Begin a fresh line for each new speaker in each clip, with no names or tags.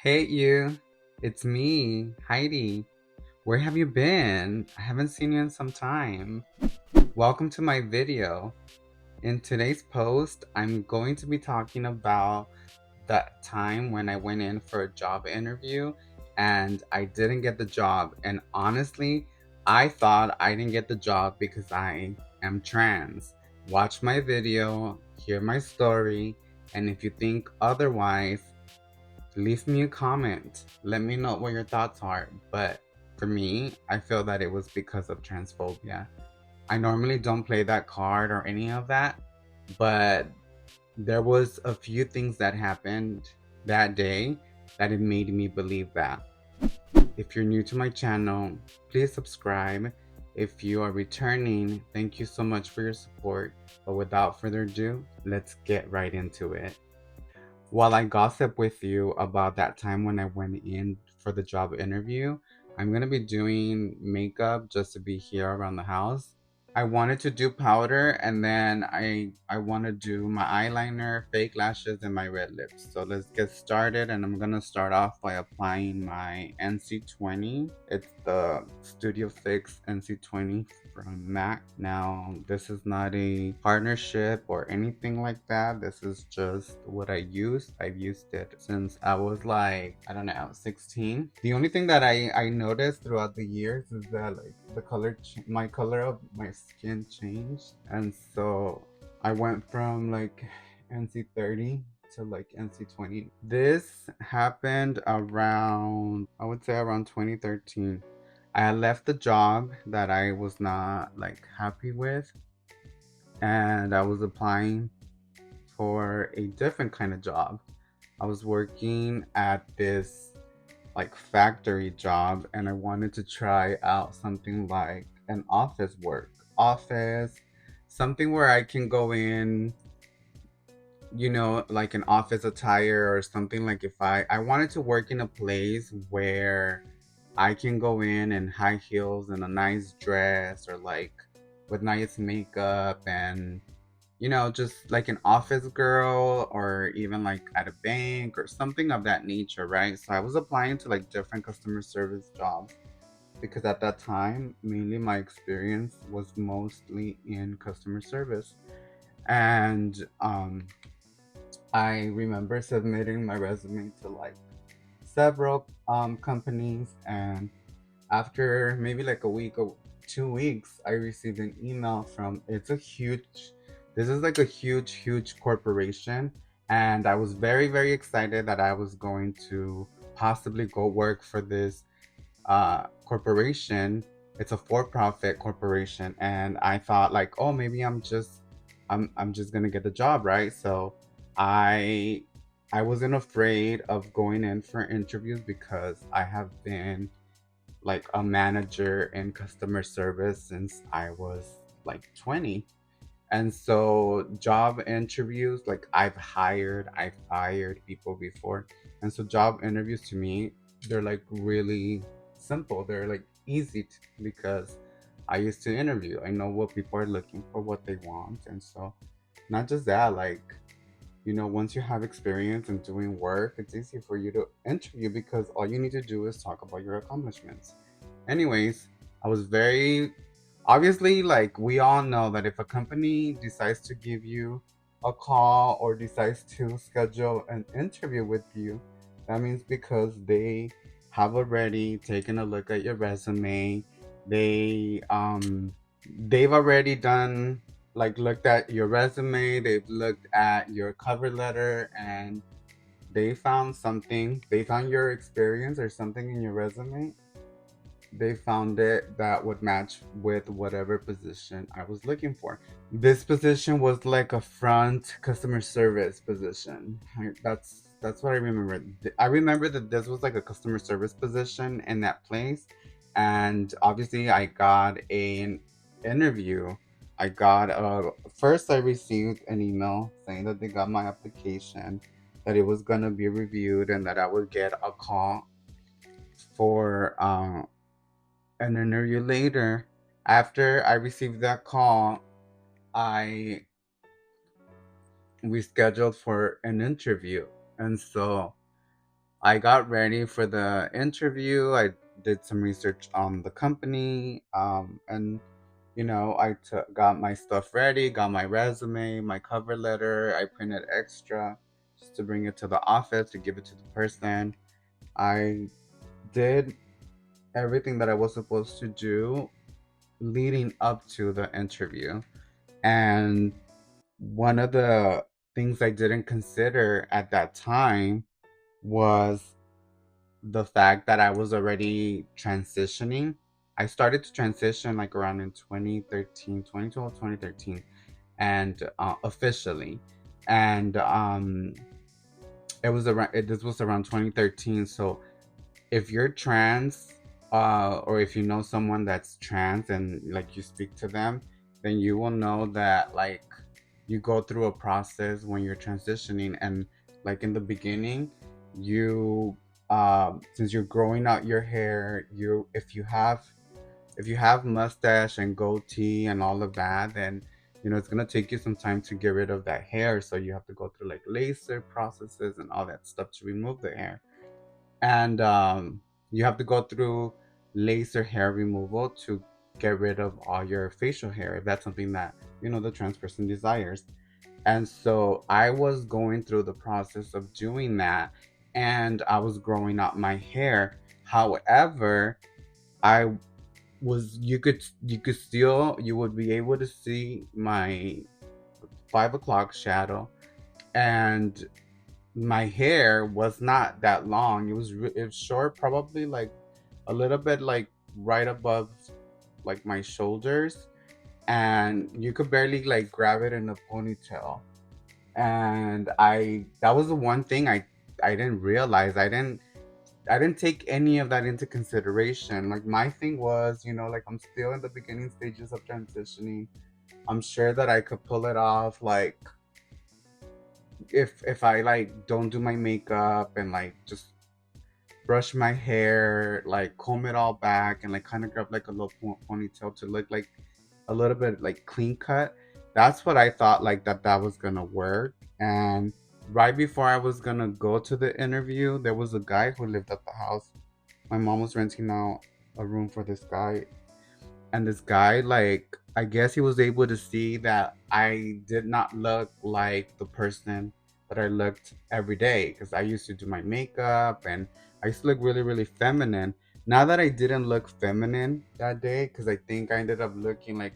Hey you, it's me, Heidi. Where have you been? I haven't seen you in some time. Welcome to my video. In today's post, I'm going to be talking about that time when I went in for a job interview and I didn't get the job. And honestly, I thought I didn't get the job because I am trans. Watch my video, hear my story, and if you think otherwise, leave me a comment. Let me know what your thoughts are. But for me, I feel that it was because of transphobia. I normally don't play that card or any of that, but there was a few things that happened that day that it made me believe that. If you're new to my channel, please subscribe. If you are returning, thank you so much for your support. But without further ado, let's get right into it. While I gossip with you about that time when I went in for the job interview, I'm gonna be doing makeup just to be here around the house. I wanted to do powder and then I want to do my eyeliner, fake lashes, and my red lips. So let's get started, and I'm gonna start off by applying my NC20. It's the Studio Fix NC20 from MAC. Now this is not a partnership or anything like that. This is just what I use. I've used it since I was like, I don't know, 16. The only thing that I noticed throughout the years is that like the my color of my skin changed, and so I went from like NC30 to like NC20. This happened around, I would say around 2013. I had left the job that I was not like happy with, and I was applying for a different kind of job. I was working at this like factory job, and I wanted to try out something like an office, something where I can go in, like an office attire or something. Like if I wanted to work in a place where I can go in high heels and a nice dress, or like with nice makeup, and just like an office girl, or even like at a bank or something of that nature, right? So I was applying to like different customer service jobs because at that time, mainly my experience was mostly in customer service. And I remember submitting my resume to like several companies, and after maybe like a week or 2 weeks, I received an email from this is like a huge corporation, and I was very very excited that I was going to possibly go work for this corporation. It's a for-profit corporation, and I thought like, oh, maybe I'm just gonna get the job, right? So I I wasn't afraid of going in for interviews because I have been like a manager in customer service since I was like 20. And so job interviews, like I've fired people before. And so job interviews to me, they're like really simple. They're like because I used to interview. I know what people are looking for, what they want. And so not just that, like, once you have experience in doing work, it's easy for you to interview because all you need to do is talk about your accomplishments. Anyways, I was very obviously, like, we all know that if a company decides to give you a call or decides to schedule an interview with you, that means because they have already taken a look at your resume. They've already done, like, looked at your resume, they've looked at your cover letter, and they found your experience or something in your resume. They found it that would match with whatever position I was looking for. This position was like a front customer service position. That's what I remember. I remember that this was like a customer service position in that place, and obviously I got an interview. I got a First I received an email saying that they got my application, that it was gonna be reviewed, and that I would get a call for an interview later. After I received that call, I we scheduled for an interview. And so I got ready for the interview. I did some research on the company, and got my stuff ready, got my resume, my cover letter. I printed extra just to bring it to the office to give it to the person. I did everything that I was supposed to do leading up to the interview. And one of the things I didn't consider at that time was the fact that I was already transitioning. I started to transition like around in 2013, 2012, 2013, and officially. And this was around 2013. So if you're trans, or if you know someone that's trans and like you speak to them, then you will know that like you go through a process when you're transitioning. And like in the beginning, you since you're growing out your hair, you if you have mustache and goatee and all of that, then it's gonna take you some time to get rid of that hair. So you have to go through like laser processes and all that stuff to remove the hair. And you have to go through laser hair removal to get rid of all your facial hair if that's something that the trans person desires. And so I was going through the process of doing that, and I was growing out my hair. However, I was you would be able to see my 5 o'clock shadow. And my hair was not that long. It was short, probably like a little bit like right above like my shoulders, and you could barely like grab it in a ponytail. And I that was the one thing I didn't realize. I didn't take any of that into consideration. Like my thing was, like I'm still in the beginning stages of transitioning. I'm sure that I could pull it off, like if I like don't do my makeup and like just brush my hair, like comb it all back, and like kind of grab like a little ponytail to look like a little bit like clean cut. That's what I thought, like that was gonna work. And right before I was gonna go to the interview, there was a guy who lived at the house. My mom was renting out a room for this guy, and this guy, like, I guess he was able to see that I did not look like the person that I looked every day, because I used to do my makeup and I used to look really, really feminine. Now that I didn't look feminine that day, because I think I ended up looking like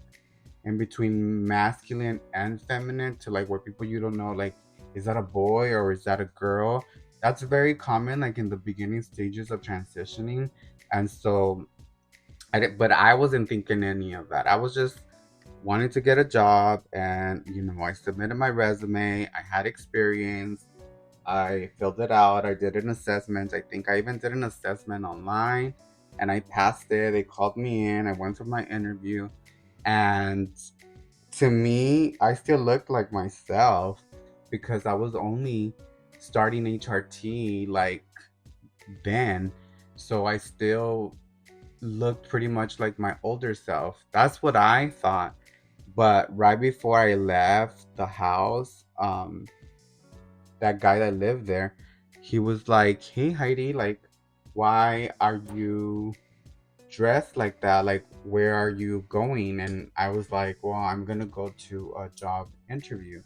in between masculine and feminine, to like where people you don't know, like, is that a boy or is that a girl? That's very common, like in the beginning stages of transitioning. And so but I wasn't thinking any of that. I was just wanting to get a job, and I submitted my resume. I had experience. I filled it out. I did an assessment. I think I even did an assessment online, and I passed it. They called me in. I went for my interview, and to me, I still looked like myself because I was only starting HRT like then. So I still looked pretty much like my older self. That's what I thought. But right before I left the house, that guy that lived there, he was like, "Hey Heidi, like, why are you dressed like that? Like, where are you going?" And I was like, "Well, I'm gonna go to a job interview."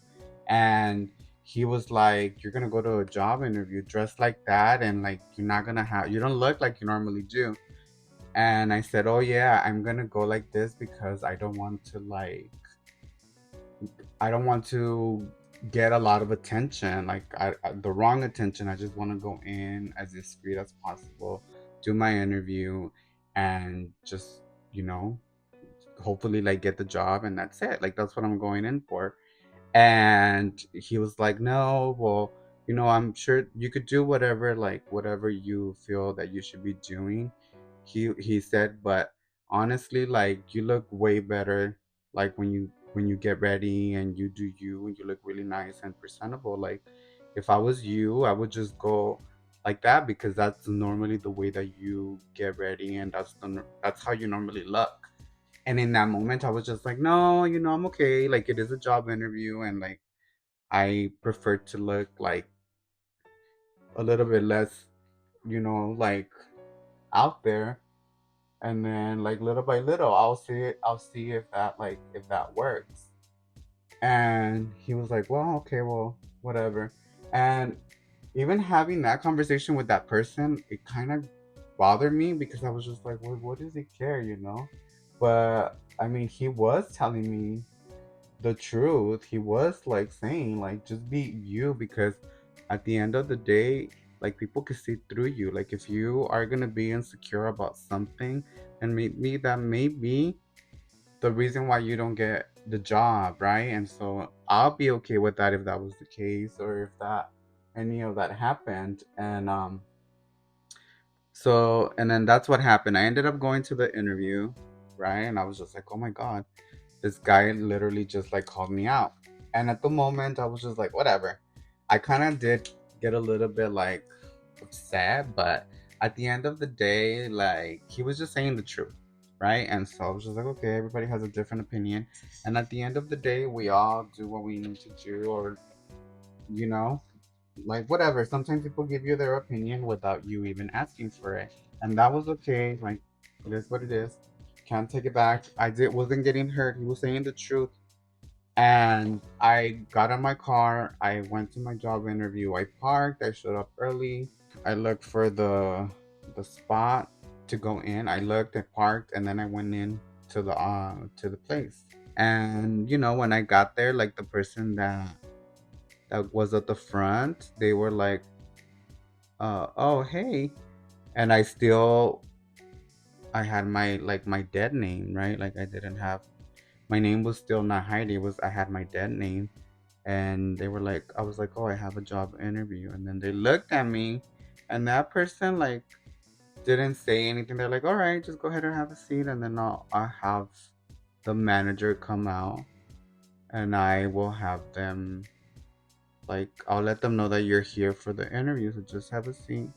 And he was like, "You're gonna go to a job interview dressed like that, and like you don't look like you normally do." And I said, "Oh yeah, I'm gonna go like this because I don't want to get a lot of attention, like the wrong attention. I just want to go in as discreet as possible, do my interview, and just you know, hopefully like get the job, and that's it. Like that's what I'm going in for." And he was like, "No, well, I'm sure you could do whatever, like whatever you feel that you should be doing." He said, "But honestly, like you look way better, like when you get ready and you do you and you look really nice and presentable. Like if I was you, I would just go like that because that's normally the way that you get ready, and that's how you normally look." And in that moment, I was just like, "No, I'm okay. Like it is a job interview, and I prefer to look like a little bit less." like out there, and then like little by little I'll see if that works. And he was like, well, okay, well, whatever. And even having that conversation with that person, it kind of bothered me because I was just like, well, what does he care? But I mean, he was telling me the truth. He was like saying, like, just be you, because at the end of the day, like, people can see through you. Like, if you are gonna be insecure about something, and maybe that may be the reason why you don't get the job, right? And so I'll be okay with that if that was the case, or if that any of that happened. And then that's what happened. I ended up going to the interview, right? And I was just like, oh my God, this guy literally just like called me out. And at the moment, I was just like, whatever. I kind of did get a little bit like upset, but at the end of the day, like, he was just saying the truth, right? And so I was just like, okay, everybody has a different opinion. And at the end of the day, we all do what we need to do, or, you know, like, whatever. Sometimes people give you their opinion without you even asking for it. And that was okay. Like, it is what it is. Can't take it back. Wasn't getting hurt. He was saying the truth. And I got in my car. I went to my job interview. I parked. I showed up early. I looked for the spot to go in. I looked, I parked, and then I went in to the place. And when I got there, like, the person that was at the front, they were like, oh, hey. And I had my dead name, right? Like, I didn't have my name was still not Heidi. I had my dead name. And they were like, I was like, oh, I have a job interview. And then they looked at me, and that person, like, didn't say anything. They're like, all right, just go ahead and have a seat, and then I'll have the manager come out, and I will have them, like, I'll let them know that you're here for the interview, so just have a seat,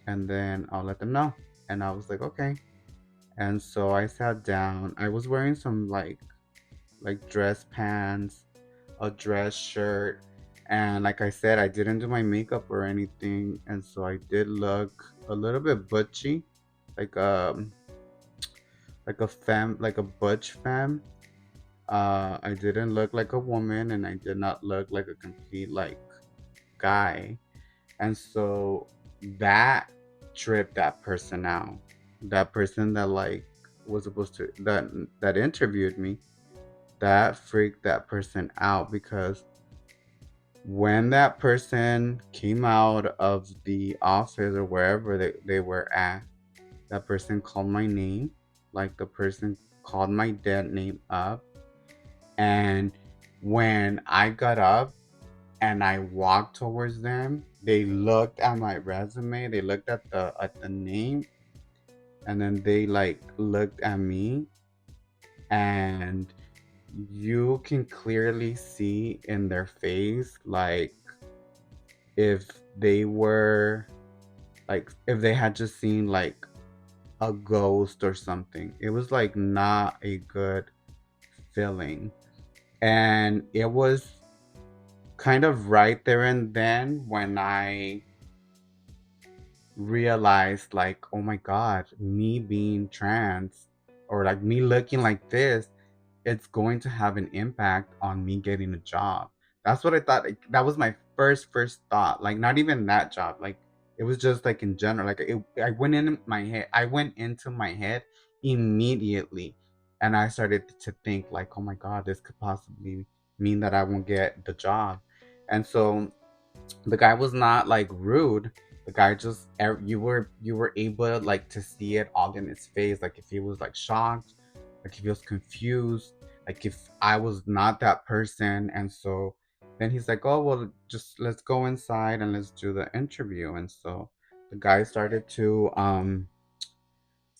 and then I'll let them know. And I was like, okay. And so I sat down. I was wearing some like dress pants, a dress shirt, and like I said, I didn't do my makeup or anything, and so I did look a little bit butchy, like like a butch femme. I didn't look like a woman, and I did not look like a complete like guy. And so that tripped that person out. That person that like was supposed to that interviewed me, that freaked that person out, because when that person came out of the office or wherever they were at, that person called my name. Like, the person called my dead name up. And when I got up and I walked towards them, they looked at my resume, they looked at the name, and then they like looked at me, and you can clearly see in their face, like, if they were like if they had just seen like a ghost or something. It was like not a good feeling. And it was kind of right there and then when I realized, like, oh my God, me being trans, or like me looking like this, it's going to have an impact on me getting a job. That's what I thought. Like, that was my first thought. Like, not even that job. Like, it was just like in general. Like, I went in my head. I went into my head immediately, and I started to think like, oh my God, this could possibly mean that I won't get the job. And so the guy was not like rude. The guy just you were able like to see it all in his face, like if he was like shocked, like if he was confused, like if I was not that person. And so then he's like, oh well, just let's go inside and let's do the interview. And so the guy started to um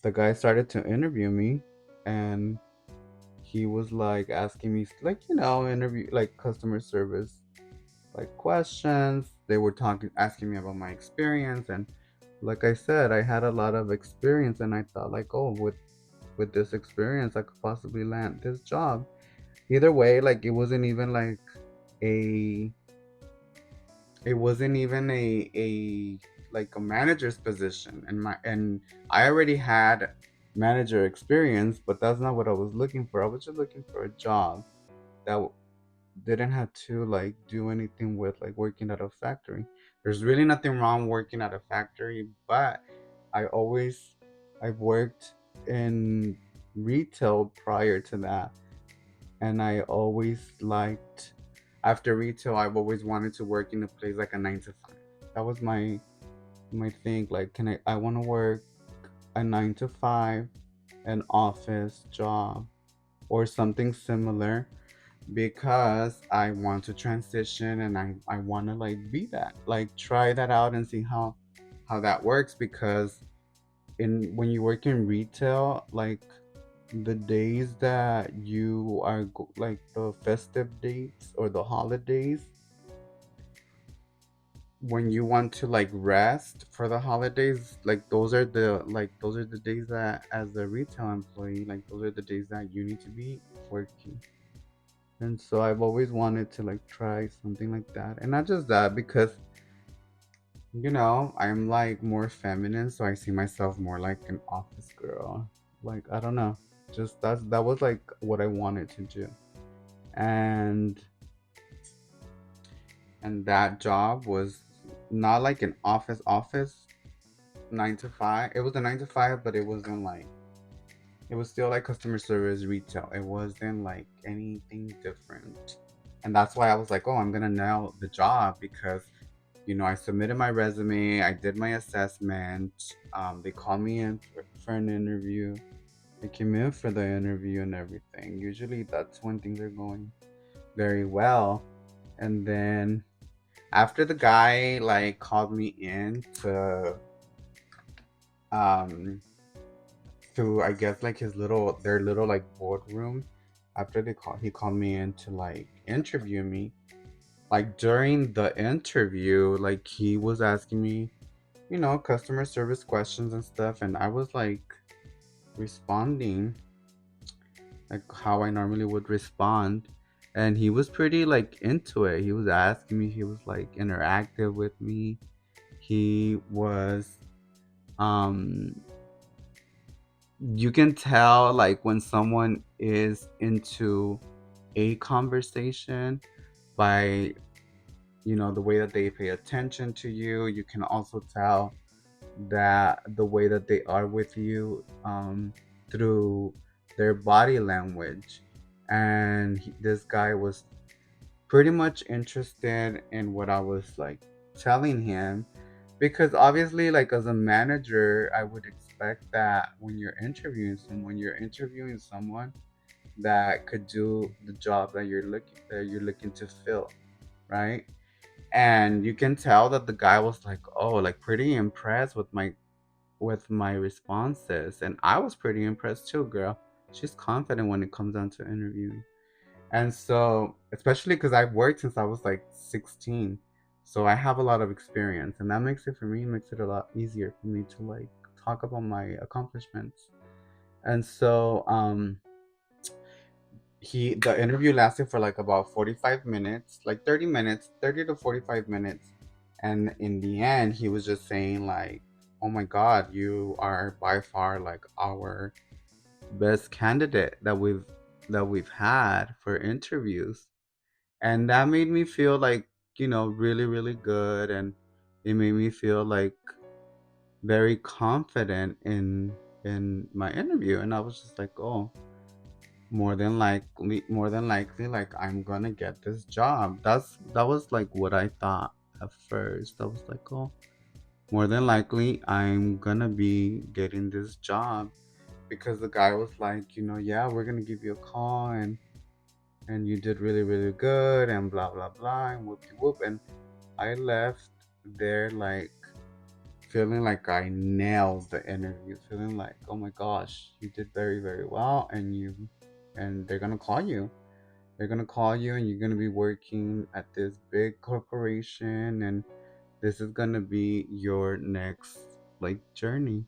the guy started to interview me, and he was like asking me, like, interview, like, customer service, like, questions. They were asking me about my experience, and like I said, I had a lot of experience, and I thought like, oh, with this experience, I could possibly land this job. Either way, like, a it wasn't even a like a manager's position, and I already had manager experience, but that's not what I was looking for. I was just looking for a job that didn't have to like do anything with like working at a factory. There's really nothing wrong working at a factory, but I always I've worked in retail prior to that, and I always liked after retail. I've always wanted to work in a place like a 9 to 5. That was my thing. Like, I want to work a 9 to 5, an office job or something similar, because I want to transition, and I want to like be that, like try that out and see how that works. Because in when you work in retail, like the days that you are like the festive dates or the holidays, when you want to like rest for the holidays, like those are the days that as a retail employee, like those are the days that you need to be working. And so I've always wanted to like try something like that. And not just that, because I'm like more feminine, so I see myself more like an office girl. Like, I don't know. Just that was like what I wanted to do. And that job was not like an office 9 to 5. It was a 9 to 5, but it was still like customer service retail. It wasn't like anything different. And that's why I was like, oh, I'm gonna nail the job, because I submitted my resume, I did my assessment, they called me in for an interview. I came in for the interview and everything. Usually that's when things are going very well. And then after the guy like called me in um to I guess like their little like boardroom, after he called me in to like interview me. Like during the interview, like he was asking me, customer service questions and stuff, and I was like responding like how I normally would respond. And he was pretty like into it. He was asking me, he was like interactive with me. He was um you can tell like when someone is into a conversation by the way that they pay attention to you. You can also tell that the way that they are with you, through their body language. And this guy was pretty much interested in what I was like telling him, because obviously, like as a manager, I would expect that when you're interviewing someone that could do the job that you're looking to fill, right? And you can tell that the guy was like, oh, like pretty impressed with my responses. And I was pretty impressed too, girl. She's confident when it comes down to interviewing. And so, especially because I've worked since I was like 16. So I have a lot of experience. And that makes it a lot easier for me to like talk about my accomplishments. And so, the interview lasted for like about 45 minutes, like 30 minutes, 30 to 45 minutes. And in the end, he was just saying like, "Oh my god, you are by far like our best candidate that we've had for interviews." And that made me feel like, really really good. And it made me feel like very confident in my interview. And I was just like, "Oh, more than likely, like I'm gonna get this job." That was like what I thought at first. I was like, "Oh, more than likely I'm gonna be getting this job," because the guy was like, "Yeah, we're gonna give you a call, and you did really really good, and blah blah blah, and whoop de whoop." And I left there like feeling like I nailed the interview, feeling like, "Oh my gosh, you did very very well, and they're gonna call you." They're gonna call you, and you're gonna be working at this big corporation, and this is gonna be your next like journey.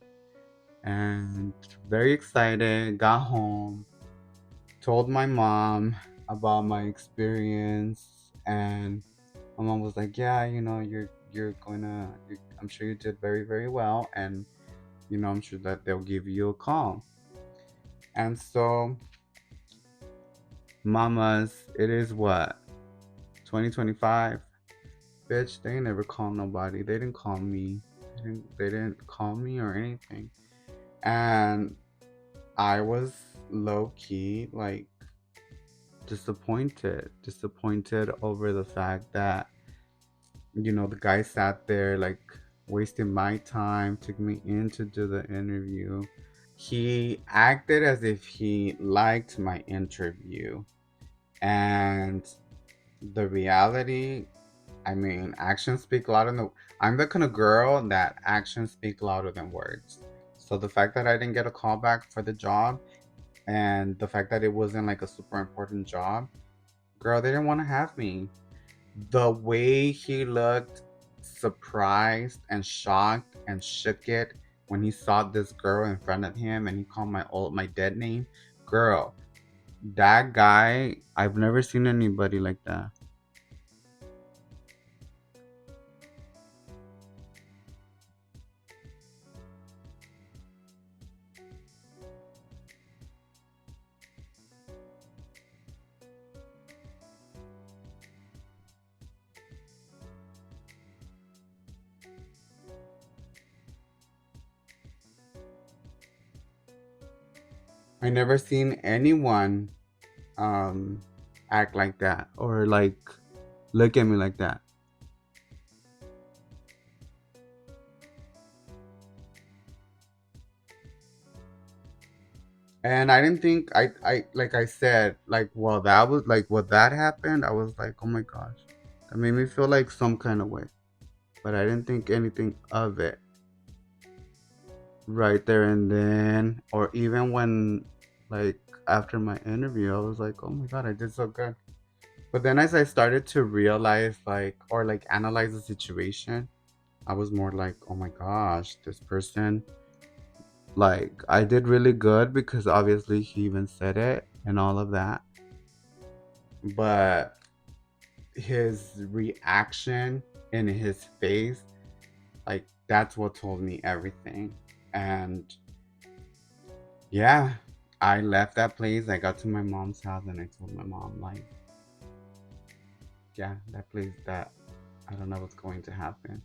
And very excited, got home, told my mom about my experience, and my mom was like, "Yeah, you're gonna. I'm sure you did very, very well. And, I'm sure that they'll give you a call. And so, mamas, it is what? 2025? Bitch, they never called nobody. They didn't call me. They didn't call me or anything. And I was low key, like, disappointed over the fact that, the guy sat there, like, wasting my time, took me in to do the interview. He acted as if he liked my interview. And the reality, I mean, actions speak louder than I'm the kind of girl that actions speak louder than words. So the fact that I didn't get a call back for the job, and the fact that it wasn't like a super important job, girl, they didn't want to have me. The way he looked surprised and shocked and shook it when he saw this girl in front of him and he called my dead name, girl, that guy, I've never seen anybody like that. I never seen anyone um act like that or like look at me like that. And I didn't think I like I said, like, well, that was like what that happened, I was like, oh my gosh. That made me feel like some kind of way. But I didn't think anything of it right there and then, or even when, like, after my interview, I was like, oh my god, I did so good. But then as I started to realize, like, or like analyze the situation, I was more like, oh my gosh, this person, like, I did really good because obviously he even said it and all of that. But his reaction in his face, like, that's what told me everything. And yeah, I left that place. I got to my mom's house and I told my mom, like, yeah, that place, that I don't know what's going to happen.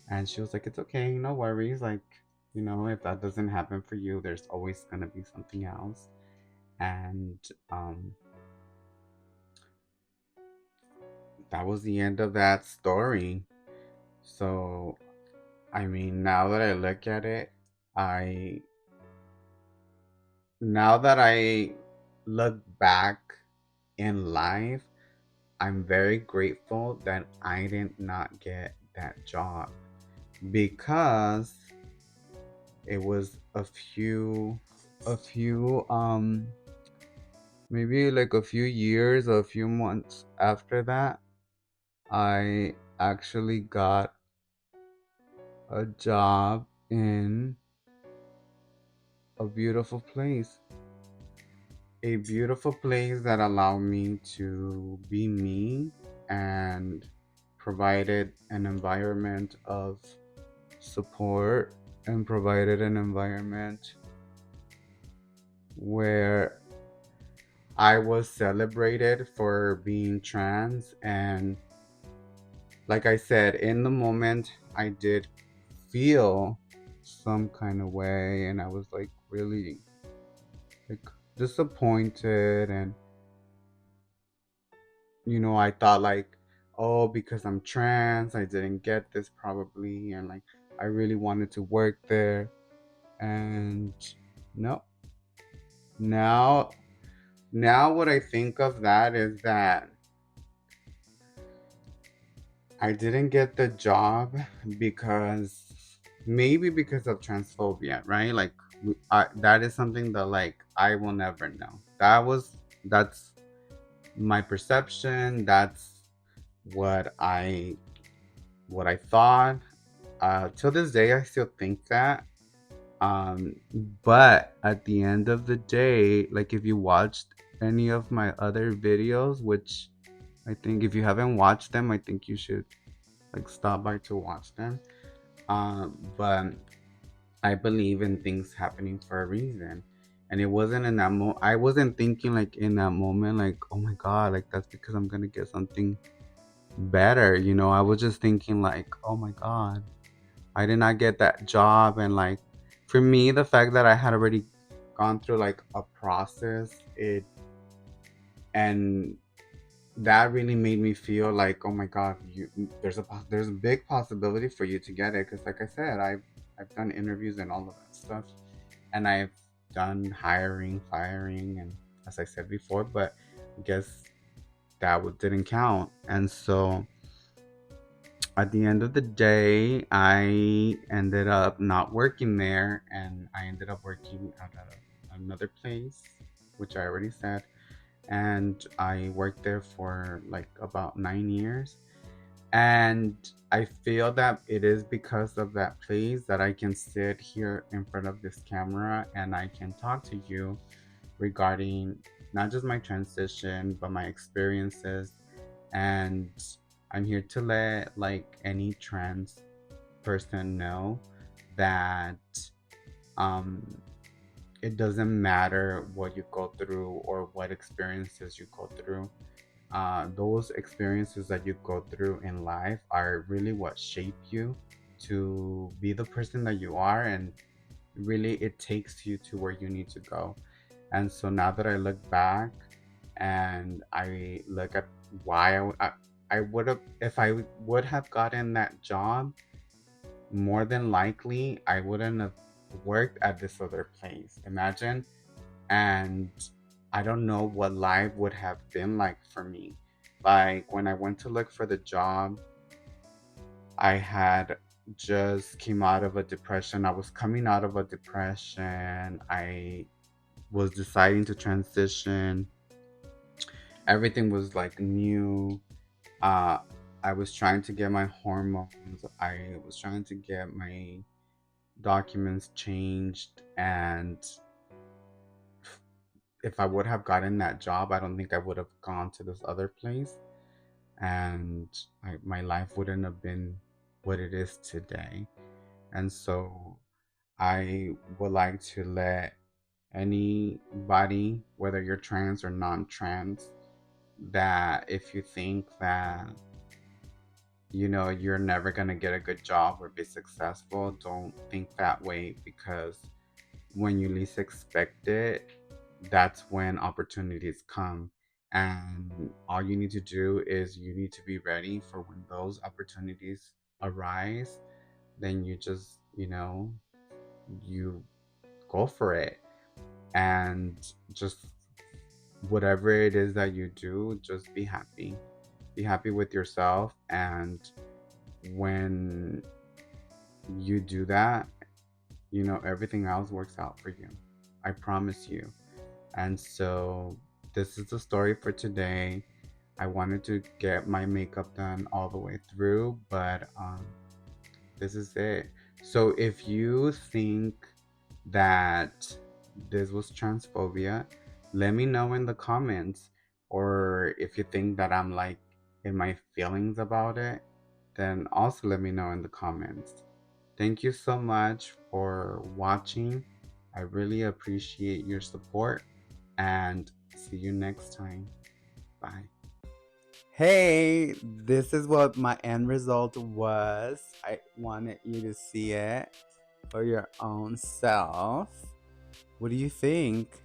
And she was like, it's okay, no worries. Like, if that doesn't happen for you, there's always going to be something else. And um, that was the end of that story. So, I mean, now that I look at it, I, now that I look back in life, I'm very grateful that I did not get that job because it was a few maybe like a few years or a few months after that, I actually got a job in a beautiful place. A beautiful place that allowed me to be me and provided an environment of support and provided an environment where I was celebrated for being trans. And like I said, in the moment, I did feel some kind of way, and I was like really like disappointed. And I thought like, oh, because I'm trans, I didn't get this probably, and like I really wanted to work there. And no, now now what I think of that is that I didn't get the job because maybe because of transphobia, right? Like, that is something that, like, I will never know. That's my perception. That's what I thought. Till this day, I still think that. But at the end of the day, like, if you watched any of my other videos, which I think if you haven't watched them, I think you should like stop by to watch them. But I believe in things happening for a reason. And it wasn't in that I wasn't thinking like in that moment, like, oh my God, like that's because I'm gonna get something better. I was just thinking like, oh my God, I did not get that job. And like, for me, the fact that I had already gone through like a process, and that really made me feel like, oh my God, there's a big possibility for you to get it. Because like I said, I've done interviews and all of that stuff, and I've done hiring, firing, and as I said before, but I guess that didn't count. And so at the end of the day, I ended up not working there, and I ended up working at another place, which I already said. And I worked there for like about 9 years. And I feel that it is because of that place that I can sit here in front of this camera and I can talk to you regarding not just my transition, but my experiences. And I'm here to let like any trans person know that um it doesn't matter what you go through or what experiences you go through. Those experiences that you go through in life are really what shape you to be the person that you are, and really it takes you to where you need to go. And so now that I look back and I look at why I would have, if I would have gotten that job, more than likely I wouldn't have worked at this other place. Imagine. And I don't know what life would have been like for me. Like when I went to look for the job, I had just came out of a depression. I was coming out of a depression. I was deciding to transition. Everything was like new. Uh, I was trying to get my hormones. I was trying to get my documents changed. And if I would have gotten that job, I don't think I would have gone to this other place. And my life wouldn't have been what it is today. And so I would like to let anybody, whether you're trans or non trans, that if you think that, you're never going to get a good job or be successful, don't think that way, because when you least expect it, that's when opportunities come. And all you need to do is you need to be ready for when those opportunities arise. Then you just, you go for it. And just whatever it is that you do, just be happy. Be happy with yourself. And when you do that, everything else works out for you. I promise you. And so this is the story for today. I wanted to get my makeup done all the way through, but this is it. So if you think that this was transphobia, let me know in the comments. Or if you think that I'm like in my feelings about it, then also let me know in the comments. Thank you so much for watching. I really appreciate your support, and see you next time. Bye. Hey, this is what my end result was. I wanted you to see it for your own self. What do you think?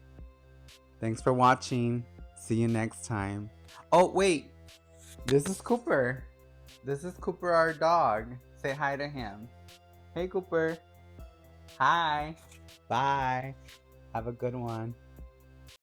Thanks for watching. See you next time. Oh, wait. This is Cooper. This is Cooper, our dog. Say hi to him. Hey, Cooper. Hi. Bye. Have a good one.